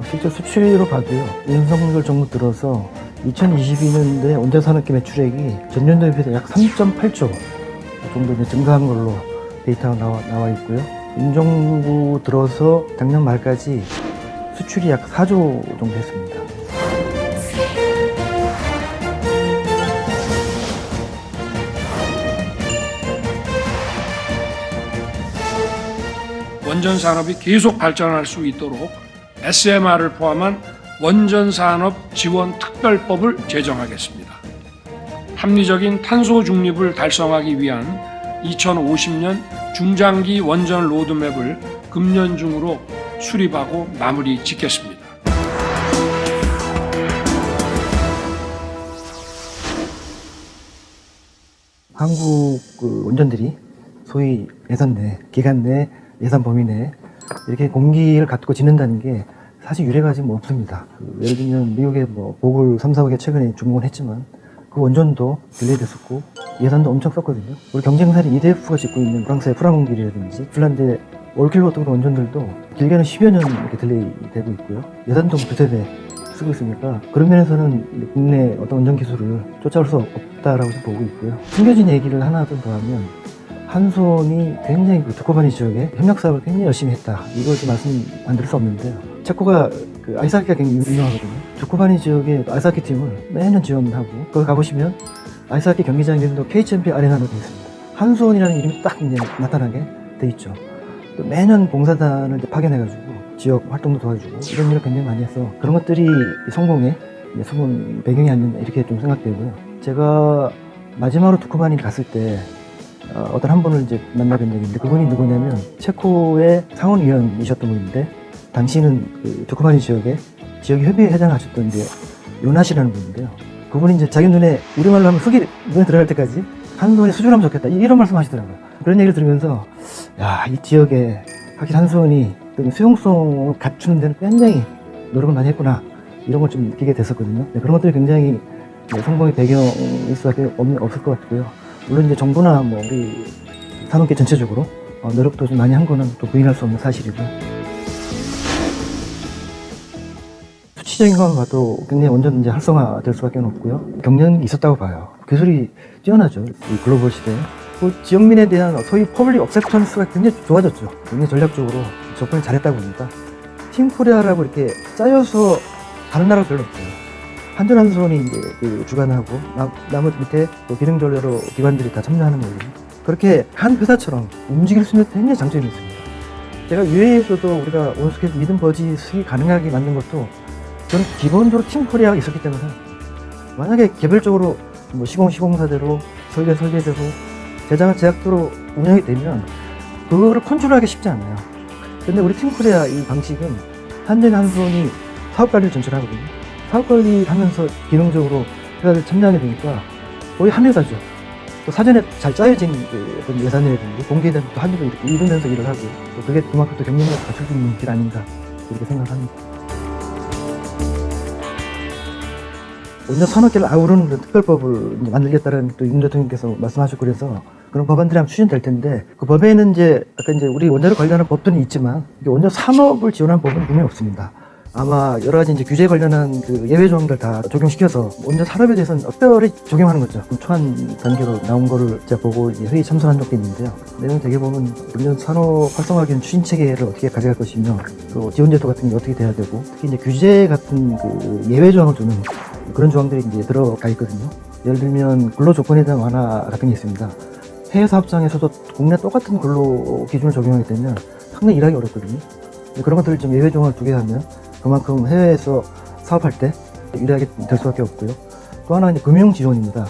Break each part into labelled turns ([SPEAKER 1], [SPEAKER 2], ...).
[SPEAKER 1] 실제 수치로 봐도요, 윤석열 정부 들어서 2022년도에 원자산업계 매출액이 전년도에 비해서 약 3.8조 정도 이제 증가한 걸로 데이터가 나와 있고요. 윤정부 들어서 작년 말까지 수출이 약 4조 정도 했습니다.
[SPEAKER 2] 원전 산업이 계속 발전할 수 있도록 SMR을 포함한 원전 산업 지원 특별법을 제정하겠습니다. 합리적인 탄소 중립을 달성하기 위한 2050년 중장기 원전 로드맵을 금년 중으로 수립하고 마무리 짓겠습니다.
[SPEAKER 1] 한국 원전들이 소위 예산 내, 기간 내, 예산 범위 내 이렇게 공기를 갖고 짓는다는 게 사실 유례가 지금 없습니다. 예를 들면 미국의 보글 3, 4억에 최근에 준공을 했지만 그 원전도 딜레이 됐었고 예산도 엄청 썼거든요. 우리 경쟁사인 EDF가 짓고 있는 프랑스의 프라몽길이라든지 핀란드의 올킬로트 원전들도 길게는 10여 년 이렇게 딜레이 되고 있고요. 예산도 두세 배 쓰고 있으니까 그런 면에서는 국내 어떤 원전 기술을 쫓아올 수 없다라고 지금 보고 있고요. 숨겨진 얘기를 하나 더 하면 한손이 굉장히 두코바니 지역에 협력 사업을 굉장히 열심히 했다. 이걸 말씀 안 드릴 수 없는데요. 체코가 아이스하키가 굉장히 유명하거든요. 두코바니 지역의 아이스하키 팀을 매년 지원하고 거기 가보시면 아이스하키 경기장 이름도 KCMP 아레나로 되어 있습니다. 한손이라는 이름이 딱 이제 나타나게 돼 있죠. 또 매년 봉사단을 파견해가지고 지역 활동도 도와주고 이런 일을 굉장히 많이 해서 그런 것들이 성공의 숨은 배경이 아니었나 이렇게 좀 생각되고요. 제가 마지막으로 두코바니를 갔을 때 어떤 한 분을 이제 만나뵌 적이 있는데 그분이 누구냐면 체코의 상원의원이셨던 분인데 당시는 두코바니 지역 협의회 회장 하셨던 이제 요나시라는 분인데요. 그분이 이제 자기 눈에 우리말로 하면 흙이 눈에 들어갈 때까지 한손이 수준하면 좋겠다 이런 말씀 하시더라고요. 그런 얘기를 들으면서 야, 이 지역에 확실히 한손이 수용성을 갖추는 데는 굉장히 노력을 많이 했구나 이런 걸 좀 느끼게 됐었거든요. 그런 것들이 굉장히 성공의 배경일 수밖에 없을 것 같고요. 물론 이제 정부나 우리 산업계 전체적으로 노력도 좀 많이 한 거는 또 부인할 수 없는 사실이고 수치적인 것만 봐도 굉장히 원전 이제 활성화될 수밖에 없고요. 경쟁이 있었다고 봐요. 기술이 뛰어나죠. 이 글로벌 시대에. 그 지역민에 대한 소위 퍼블릭 억셉턴스가 굉장히 좋아졌죠. 굉장히 전략적으로 접근을 잘했다고 보니까 팀 코리아라고 이렇게 짜여서 다른 나라가 별로 없어요. 한전한손이 이제 주관하고 나머지 밑에 기능전례로 기관들이 다 참여하는 거거든요. 그렇게 한 회사처럼 움직일 수 있는 굉장히 장점이 있습니다. 제가 UAE에서도 우리가 온스케이프 미든 버짓이 가능하게 만든 것도 저는 기본적으로 팀 코리아가 있었기 때문에 만약에 개별적으로 시공사대로 설계대로 제작도로 운영이 되면 그거를 컨트롤하기 쉽지 않아요. 근데 우리 팀 코리아 이 방식은 한전한손이 사업관리를 전체하거든요. 사업관리 하면서 기능적으로 회사를 참여하게 되니까 거의 한 회사죠. 또 사전에 잘 짜여진 어떤 예산이라든지 공개된 또 한일을 이렇게 이루면서 일을 하고 또 그게 그만큼 또 경쟁력을 갖출 수 있는 길 아닌가 이렇게 생각합니다. 원전 산업계를 아우르는 특별법을 만들겠다는 또 윤 대통령께서 말씀하셨고 그래서 그런 법안들이 한번 추진될 텐데 그 법에는 이제 아까 이제 우리 원전을 관련한 법들은 있지만 원전 산업을 지원하는 법은 분명히 없습니다. 아마 여러 가지 이제 규제에 관련한 예외 조항들 다 적용시켜서 원전 산업에 대해서는 특별히 적용하는 거죠. 초안 단계로 나온 거를 제가 보고 회의 참석한 적도 있는데요. 내용 되게 보면 원전 산업 활성화하기 위한 추진 체계를 어떻게 가져갈 것이며 또 지원 제도 같은 게 어떻게 돼야 되고 특히 이제 규제 같은 예외 조항을 두는 그런 조항들이 이제 들어가 있거든요. 예를 들면 근로 조건에 대한 완화 같은 게 있습니다. 해외 사업장에서도 국내 똑같은 근로 기준을 적용하게 되면 상당히 일하기 어렵거든요. 그런 것들을 좀 예외 조항을 두게 하면 그만큼 해외에서 사업할 때 유리하게 될 수밖에 없고요. 또 하나는 이제 금융 지원입니다.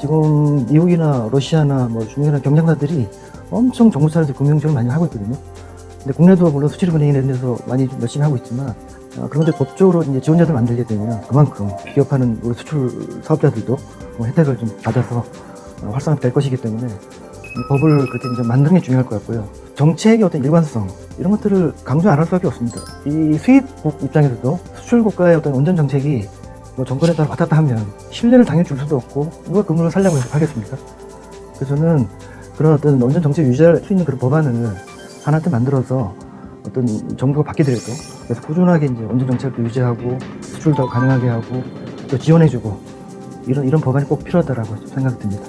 [SPEAKER 1] 지금 미국이나 러시아나 중국이나 경쟁사들이 엄청 정부 차원에서 금융 지원을 많이 하고 있거든요. 근데 국내도 물론 수출입은행이나 이런 데서 많이 좀 열심히 하고 있지만 그런 데 법적으로 이제 지원자들 만들게 되면 그만큼 기업하는 우리 수출 사업자들도 혜택을 좀 받아서 활성화될 것이기 때문에 이 법을 그렇게 이제 만드는 게 중요할 것 같고요. 정책의 어떤 일관성 이런 것들을 강조 안 할 수밖에 없습니다. 이 수입국 입장에서도 수출국가의 어떤 원전 정책이 정권에 따라 왔다 갔다 하면 신뢰를 당연히 줄 수도 없고 누가 그물을 살려고 하겠습니까? 그래서 저는 그런 어떤 원전 정책 유지할 수 있는 그런 법안을 하나한테 만들어서 어떤 정부가 바뀌더라도 그래서 꾸준하게 이제 원전 정책도 유지하고 수출도 가능하게 하고 또 지원해주고 이런 법안이 꼭 필요하다라고 생각이 듭니다.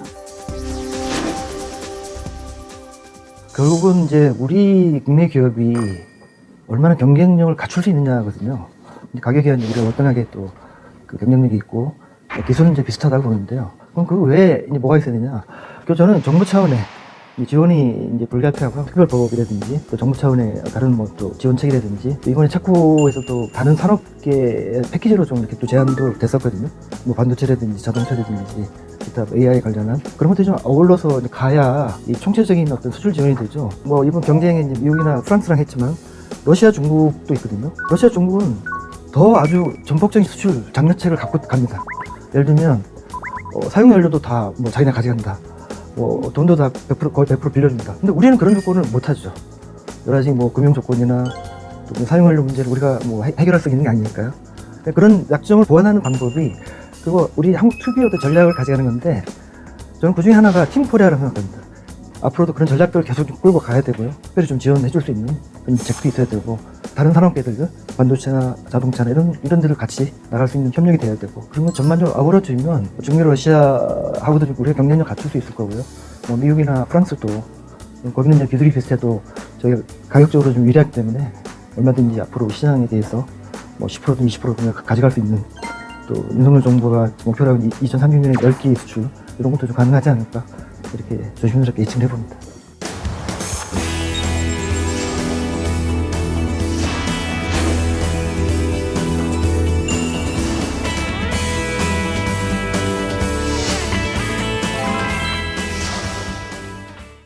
[SPEAKER 1] 결국은 이제 우리 국내 기업이 얼마나 경쟁력을 갖출 수 있느냐거든요. 가격에 우리가 월등하게 또 그 경쟁력이 있고 기술은 이제 비슷하다고 보는데요. 그럼 그 외에 이제 뭐가 있어야 되냐? 저는 정부 차원의 이 지원이 이제 불가피하고 특별법이라든지 또 정부 차원의 다른 뭐 또 지원책이라든지 또 이번에 착후에서 또 다른 산업계 패키지로 좀 이렇게 또 제안도 됐었거든요. 뭐 반도체라든지 자동차라든지 기타 AI 관련한 그런 것들이 좀 어울러서 가야 이 총체적인 어떤 수출 지원이 되죠. 뭐 이번 경쟁에 이제 미국이나 프랑스랑 했지만 러시아, 중국도 있거든요. 러시아, 중국은 더 아주 전폭적인 수출 장려책을 갖고 갑니다. 예를 들면 사용 연료도 다 뭐 자기네 가져간다. 뭐 돈도 다 100% 거의 100% 빌려준다. 근데 우리는 그런 조건을 못 하죠. 여러 가지 뭐 금융 조건이나 또 사용 연료 문제를 우리가 뭐 해결할 수 있는 게 아니니까요. 그런 약점을 보완하는 방법이 그거 우리 한국 특유의 전략을 가져가는 건데 저는 그 중에 하나가 팀 코리아라고 생각합니다. 앞으로도 그런 전략들을 계속 좀 끌고 가야 되고요. 특별히 좀 지원해 줄 수 있는 그런 정책도 있어야 되고 다른 산업계들, 반도체나 자동차나 이런 데를 같이 나갈 수 있는 협력이 돼야 되고 그런 건 전반적으로 아우러지면 중미 러시아하고도 좀 우리가 경쟁력 갖출 수 있을 거고요. 뭐 미국이나 프랑스도 거기는 이제 기술이 비슷해도 저희가 가격적으로 좀 유리하기 때문에 얼마든지 앞으로 시장에 대해서 뭐 10%든 20%든 가져갈 수 있는 또 윤석열 정부가 목표로 하는 2030년에 10개 수출 이런 것도 좀 가능하지 않을까 이렇게 조심스럽게 예측을 해봅니다.